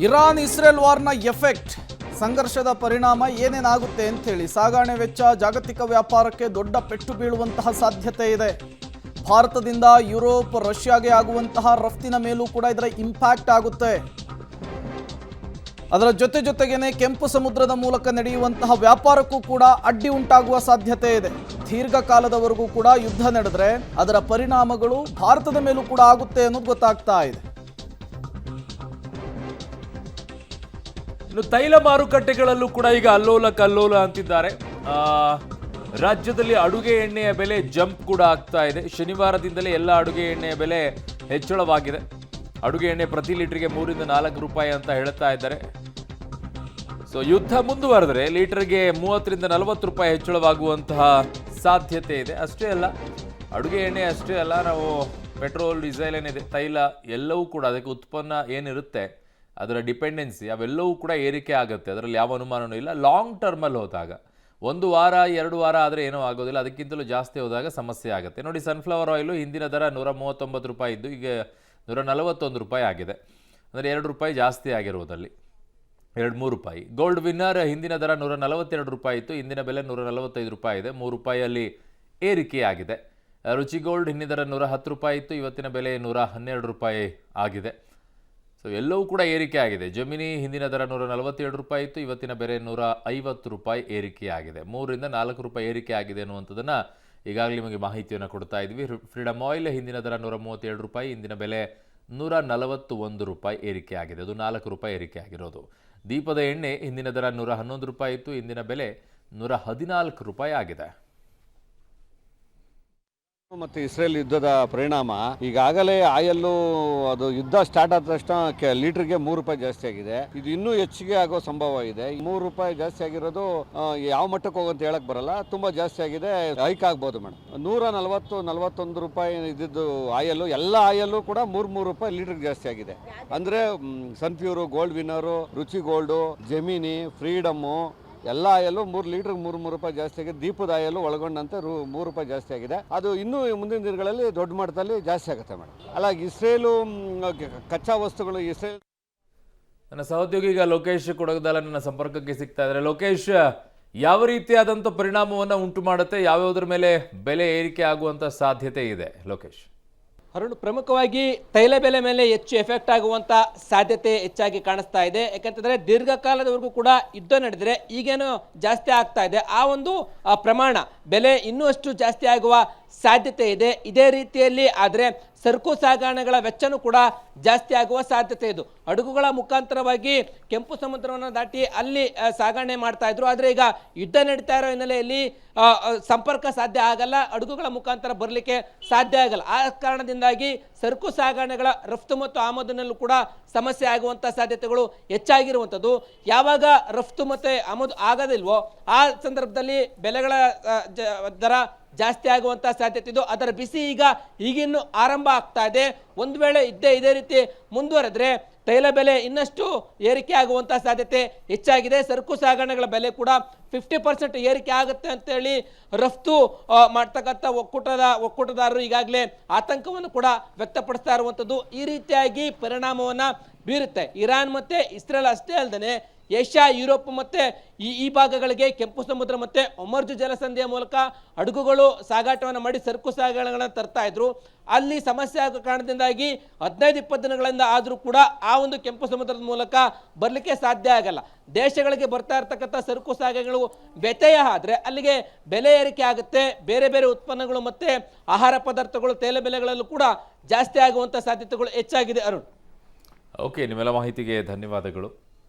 Iran Israel ವಾರ್ನ effect, ಸಂಘರ್ಷದ ಪರಿಣಾಮ ಏನೇನಾಗುತ್ತೆ ಅಂಥೇಳಿ, ಸಾಗಣೆ ವೆಚ್ಚ ಜಾಗತಿಕ ವ್ಯಾಪಾರಕ್ಕೆ ದೊಡ್ಡ ಪೆಟ್ಟು ಬೀಳುವಂತಹ ಸಾಧ್ಯತೆ ಇದೆ. ಭಾರತದಿಂದ ಯುರೋಪ್, ರಷ್ಯಾಗೆ ಆಗುವಂತಹ ರಫ್ತಿನ ಮೇಲೂ ಕೂಡ ಇದರ ಇಂಪ್ಯಾಕ್ಟ್ ಆಗುತ್ತೆ. ಅದರ ಜೊತೆಗೇನೆ ಕೆಂಪು ಸಮುದ್ರದ ಮೂಲಕ ನಡೆಯುವಂತಹ ವ್ಯಾಪಾರಕ್ಕೂ ಕೂಡ ಅಡ್ಡಿ ಉಂಟಾಗುವ ಸಾಧ್ಯತೆ ಇದೆ. ದೀರ್ಘಕಾಲದವರೆಗೂ ಕೂಡ ಯುದ್ಧ ನಡೆದರೆ ಅದರ ಪರಿಣಾಮಗಳು ಭಾರತದ ಮೇಲೂ ಕೂಡ ಆಗುತ್ತೆ ಅನ್ನೋದು ಗೊತ್ತಾಗ್ತಾ ಇದೆ. ಇನ್ನು ತೈಲ ಮಾರುಕಟ್ಟೆಗಳಲ್ಲೂ ಕೂಡ ಈಗ ಅಲ್ಲೋಲ ಕಲ್ಲೋಲ ಅಂತಿದ್ದಾರೆ. ರಾಜ್ಯದಲ್ಲಿ ಅಡುಗೆ ಎಣ್ಣೆಯ ಬೆಲೆ ಜಂಪ್ ಕೂಡ ಆಗ್ತಾ ಇದೆ. ಶನಿವಾರದಿಂದಲೇ ಎಲ್ಲ ಅಡುಗೆ ಎಣ್ಣೆಯ ಬೆಲೆ ಹೆಚ್ಚಳವಾಗಿದೆ. ಅಡುಗೆ ಎಣ್ಣೆ ಪ್ರತಿ ಲೀಟರ್ಗೆ 3 ರಿಂದ 4 ರೂಪಾಯಿ ಅಂತ ಹೇಳ್ತಾ ಇದ್ದಾರೆ. ಸೊ ಯುದ್ಧ ಮುಂದುವರೆದರೆ ಲೀಟರ್ಗೆ 30 ರಿಂದ 40 ರೂಪಾಯಿ ಹೆಚ್ಚಳವಾಗುವಂತಹ ಸಾಧ್ಯತೆ ಇದೆ. ಅಷ್ಟೇ ಅಲ್ಲ, ಅಡುಗೆ ಎಣ್ಣೆ ಅಷ್ಟೇ ಅಲ್ಲ, ನಾವು ಪೆಟ್ರೋಲ್, ಡೀಸೆಲ್ ಏನಿದೆ, ತೈಲ ಎಲ್ಲವೂ ಕೂಡ ಅದಕ್ಕೆ ಉತ್ಪನ್ನ ಏನಿರುತ್ತೆ ಅದರ ಡಿಪೆಂಡೆನ್ಸಿ ಅವೆಲ್ಲವೂ ಕೂಡ ಏರಿಕೆ ಆಗುತ್ತೆ. ಅದರಲ್ಲಿ ಯಾವ ಅನುಮಾನವೂ ಇಲ್ಲ. ಲಾಂಗ್ ಟರ್ಮಲ್ಲಿ ಹೋದಾಗ 1 ವಾರ 2 ವಾರ ಆದರೆ ಏನೂ ಆಗೋದಿಲ್ಲ, ಅದಕ್ಕಿಂತಲೂ ಜಾಸ್ತಿ ಹೋದಾಗ ಸಮಸ್ಯೆ ಆಗುತ್ತೆ. ನೋಡಿ, ಸನ್ಫ್ಲವರ್ ಆಯಿಲು ಹಿಂದಿನ ದರ 139 ರೂಪಾಯಿ ಇದ್ದು ಈಗ 141 ರೂಪಾಯಿ ಆಗಿದೆ. ಅಂದರೆ 2 ರೂಪಾಯಿ ಜಾಸ್ತಿ ಆಗಿರುವುದಲ್ಲಿ 2-3 ರೂಪಾಯಿ. ಗೋಲ್ಡ್ ವಿನ್ನರ್ ಹಿಂದಿನ ದರ 142 ರೂಪಾಯಿ ಇತ್ತು, ಇಂದಿನ ಬೆಲೆ 145 ರೂಪಾಯಿ ಇದೆ, 3 ರೂಪಾಯಿಯಲ್ಲಿ ಏರಿಕೆಯಾಗಿದೆ. ರುಚಿ ಗೋಲ್ಡ್ ಹಿಂದಿನ ದರ 110 ರೂಪಾಯಿ ಇತ್ತು, ಇವತ್ತಿನ ಬೆಲೆ 112 ರೂಪಾಯಿ ಆಗಿದೆ. ಸೊ ಎಲ್ಲವೂ ಕೂಡ ಏರಿಕೆ ಆಗಿದೆ. ಜಮಿನಿ ಹಿಂದಿನ ದರ 147 ರೂಪಾಯಿ ಇತ್ತು, ಇವತ್ತಿನ ಬೆಲೆ 150 ರೂಪಾಯಿ ಏರಿಕೆಯಾಗಿದೆ. 3 ರಿಂದ 4 ರೂಪಾಯಿ ಏರಿಕೆ ಆಗಿದೆ ಅನ್ನುವಂಥದ್ದನ್ನು ಈಗಾಗಲೇ ನಿಮಗೆ ಮಾಹಿತಿಯನ್ನು ಕೊಡ್ತಾ ಇದ್ವಿ. ಫ್ರೀಡಮ್ ಆಯಿಲ್ ಹಿಂದಿನ ದರ 137 ರೂಪಾಯಿ, ಇಂದಿನ ಬೆಲೆ 141 ರೂಪಾಯಿ ಏರಿಕೆ ಆಗಿದೆ. ಅದು 4 ರೂಪಾಯಿ ಏರಿಕೆ ಆಗಿರೋದು. ದೀಪದ ಎಣ್ಣೆ ಹಿಂದಿನ ದರ 111 ರೂಪಾಯಿ ಇತ್ತು, ಇಂದಿನ ಬೆಲೆ 114 ರೂಪಾಯಿ ಆಗಿದೆ. ಮತ್ತು ಇಸ್ರೇಲ್ ಯುದ್ಧದ ಪರಿಣಾಮ ಈಗಾಗಲೇ ಆಯಲ್ಲು ಅದು ಯುದ್ಧ ಸ್ಟಾರ್ಟ್ ಆದ ತಕ್ಷಣ ಲೀಟರ್ಗೆ 3 ರೂಪಾಯಿ ಜಾಸ್ತಿ ಆಗಿದೆ. ಇದು ಇನ್ನೂ ಹೆಚ್ಚಿಗೆ ಆಗೋ ಸಂಭವ ಇದೆ. 3 ರೂಪಾಯಿ ಜಾಸ್ತಿ ಆಗಿರೋದು ಯಾವ ಮಟ್ಟಕ್ಕೆ ಹೋಗಂತ ಹೇಳಕ್ ಬರಲ್ಲ, ತುಂಬಾ ಜಾಸ್ತಿ ಆಗಿದೆ, ಹೈಕ್ ಆಗ್ಬೋದು ಮೇಡಮ್. 141 ರೂಪಾಯಿ ಇದ್ದಿದ್ದು ಆಯಲ್ಲು, ಎಲ್ಲ ಆಯಲ್ಲು ಕೂಡ 3 ರೂಪಾಯಿ ಲೀಟರ್ಗೆ ಜಾಸ್ತಿ ಆಗಿದೆ. ಅಂದ್ರೆ ಸನ್ಪ್ಯೂರು, ಗೋಲ್ಡ್ ವಿನ್ನರು, ರುಚಿ ಗೋಲ್ಡು, ಜೆಮಿನಿ, ಫ್ರೀಡಮ್ಮು ಎಲ್ಲ ಆಯಲ್ಲು 3 ಲೀಟರ್ಗೆ 3 ರೂಪಾಯಿ ಜಾಸ್ತಿ ಆಗಿದೆ. ದೀಪದ ಆಯಲ್ಲು ಒಳಗೊಂಡಂತೆ 3 ರೂಪಾಯಿ ಜಾಸ್ತಿ ಆಗಿದೆ. ಅದು ಇನ್ನೂ ಮುಂದಿನ ದಿನಗಳಲ್ಲಿ ದೊಡ್ಡ ಮಟ್ಟದಲ್ಲಿ ಜಾಸ್ತಿ ಆಗುತ್ತೆ ಮೇಡಮ್. ಅಲ್ಲ, ಇಸ್ರೇಲು ಕಚ್ಚಾ ವಸ್ತುಗಳು ಇಸ್ರೇಲ್. ನನ್ನ ಸಹೋದ್ಯೋಗಿ ಈಗ ಲೋಕೇಶ್ ಕೊಡಗದಾಲ ನನ್ನ ಸಂಪರ್ಕಕ್ಕೆ ಸಿಗ್ತಾ ಇದ್ದಾರೆ. ಲೋಕೇಶ್, ಯಾವ ರೀತಿಯಾದಂಥ ಪರಿಣಾಮವನ್ನು ಉಂಟು ಮಾಡುತ್ತೆ, ಯಾವ್ಯಾವುದ್ರ ಮೇಲೆ ಬೆಲೆ ಏರಿಕೆ ಆಗುವಂಥ ಸಾಧ್ಯತೆ ಇದೆ ಲೋಕೇಶ್? ಅರುಣ್, ಪ್ರಮುಖವಾಗಿ ತೈಲ ಬೆಲೆ ಮೇಲೆ ಹೆಚ್ಚು ಎಫೆಕ್ಟ್ ಆಗುವಂಥ ಸಾಧ್ಯತೆ ಹೆಚ್ಚಾಗಿ ಕಾಣಿಸ್ತಾ ಇದೆ. ಯಾಕಂತಂದರೆ ದೀರ್ಘಕಾಲದವರೆಗೂ ಕೂಡ ಯುದ್ಧ ನಡೆದರೆ ಈಗೇನು ಜಾಸ್ತಿ ಆಗ್ತಾ ಇದೆ, ಆ ಒಂದು ಪ್ರಮಾಣ ಬೆಲೆ ಇನ್ನೂ ಅಷ್ಟು ಜಾಸ್ತಿ ಆಗುವ ಸಾಧ್ಯತೆ ಇದೆ. ಇದೇ ರೀತಿಯಲ್ಲಿ ಆದರೆ ಸರಕು ಸಾಗಣೆಗಳ ವೆಚ್ಚನೂ ಕೂಡ ಜಾಸ್ತಿ ಆಗುವ ಸಾಧ್ಯತೆ ಇದು. ಹಡಗುಗಳ ಮುಖಾಂತರವಾಗಿ ಕೆಂಪು ಸಮುದ್ರವನ್ನು ದಾಟಿ ಅಲ್ಲಿ ಸಾಗಣೆ ಮಾಡ್ತಾ ಇದ್ರು. ಆದರೆ ಈಗ ಯುದ್ಧ ನಡೀತಾ ಇರೋ ಹಿನ್ನೆಲೆಯಲ್ಲಿ ಸಂಪರ್ಕ ಸಾಧ್ಯ ಆಗಲ್ಲ, ಹಡಗುಗಳ ಮುಖಾಂತರ ಬರಲಿಕ್ಕೆ ಸಾಧ್ಯ ಆಗಲ್ಲ. ಆ ಕಾರಣದಿಂದಾಗಿ ಸರಕು ಸಾಗಣೆಗಳ ರಫ್ತು ಮತ್ತು ಆಮದಿನಲ್ಲೂ ಕೂಡ ಸಮಸ್ಯೆ ಆಗುವಂಥ ಸಾಧ್ಯತೆಗಳು ಹೆಚ್ಚಾಗಿರುವಂಥದ್ದು. ಯಾವಾಗ ರಫ್ತು ಮತ್ತು ಆಮದು ಆಗೋದಿಲ್ವೋ ಆ ಸಂದರ್ಭದಲ್ಲಿ ಬೆಲೆಗಳ ದರ ಜಾಸ್ತಿ ಆಗುವಂಥ ಸಾಧ್ಯತೆ ಇದು. ಅದರ ಬಿಸಿ ಈಗಿನ್ನು ಆರಂಭ ಆಗ್ತಾ ಇದೆ. ಒಂದು ವೇಳೆ ಇದೇ ರೀತಿ ಮುಂದುವರೆದ್ರೆ ತೈಲ ಬೆಲೆ ಇನ್ನಷ್ಟು ಏರಿಕೆ ಆಗುವಂಥ ಸಾಧ್ಯತೆ ಹೆಚ್ಚಾಗಿದೆ. ಸರಕು ಸಾಗಣೆಗಳ ಬೆಲೆ ಕೂಡ 50% ಏರಿಕೆ ಆಗುತ್ತೆ ಅಂತೇಳಿ ರಫ್ತು ಮಾಡ್ತಕ್ಕಂಥ ಒಕ್ಕೂಟದಾರರು ಈಗಾಗಲೇ ಆತಂಕವನ್ನು ಕೂಡ ವ್ಯಕ್ತಪಡಿಸ್ತಾ ಇರುವಂಥದ್ದು. ಈ ರೀತಿಯಾಗಿ ಪರಿಣಾಮವನ್ನು ಬೀರುತ್ತೆ. ಇರಾನ್ ಮತ್ತು ಇಸ್ರೇಲ್ ಅಷ್ಟೇ ಅಲ್ಲದೆ ಏಷ್ಯಾ, ಯುರೋಪ್ ಮತ್ತು ಈ ಭಾಗಗಳಿಗೆ ಕೆಂಪು ಸಮುದ್ರ ಮತ್ತು ಒಮರ್ಜ್ ಜಲಸಂಧಿಯ ಮೂಲಕ ಹಡಗುಗಳು ಸಾಗಾಟವನ್ನು ಮಾಡಿ ಸರಕು ಸಾಗಣೆಗಳನ್ನು ತರ್ತಾ ಇದ್ರು. ಅಲ್ಲಿ ಸಮಸ್ಯೆ ಆಗೋ ಕಾರಣದಿಂದಾಗಿ 15-20 ದಿನಗಳಿಂದ ಆದರೂ ಕೂಡ ಆ ಒಂದು ಕೆಂಪು ಸಮುದ್ರದ ಮೂಲಕ ಬರಲಿಕ್ಕೆ ಸಾಧ್ಯ ಆಗಲ್ಲ. ದೇಶಗಳಿಗೆ ಬರ್ತಾ ಇರ್ತಕ್ಕಂಥ ಸರಕು ಸಾಗಣೆಗಳು ವ್ಯತ್ಯಯ ಆದರೆ ಅಲ್ಲಿಗೆ ಬೆಲೆ ಏರಿಕೆ ಆಗುತ್ತೆ. ಬೇರೆ ಬೇರೆ ಉತ್ಪನ್ನಗಳು ಮತ್ತು ಆಹಾರ ಪದಾರ್ಥಗಳು, ತೈಲ ಬೆಲೆಗಳಲ್ಲೂ ಕೂಡ ಜಾಸ್ತಿ ಆಗುವಂಥ ಸಾಧ್ಯತೆಗಳು ಹೆಚ್ಚಾಗಿದೆ. ಅರುಣ್, ಓಕೆ, ನಿಮ್ಮೆಲ್ಲ ಮಾಹಿತಿಗೆ ಧನ್ಯವಾದಗಳು.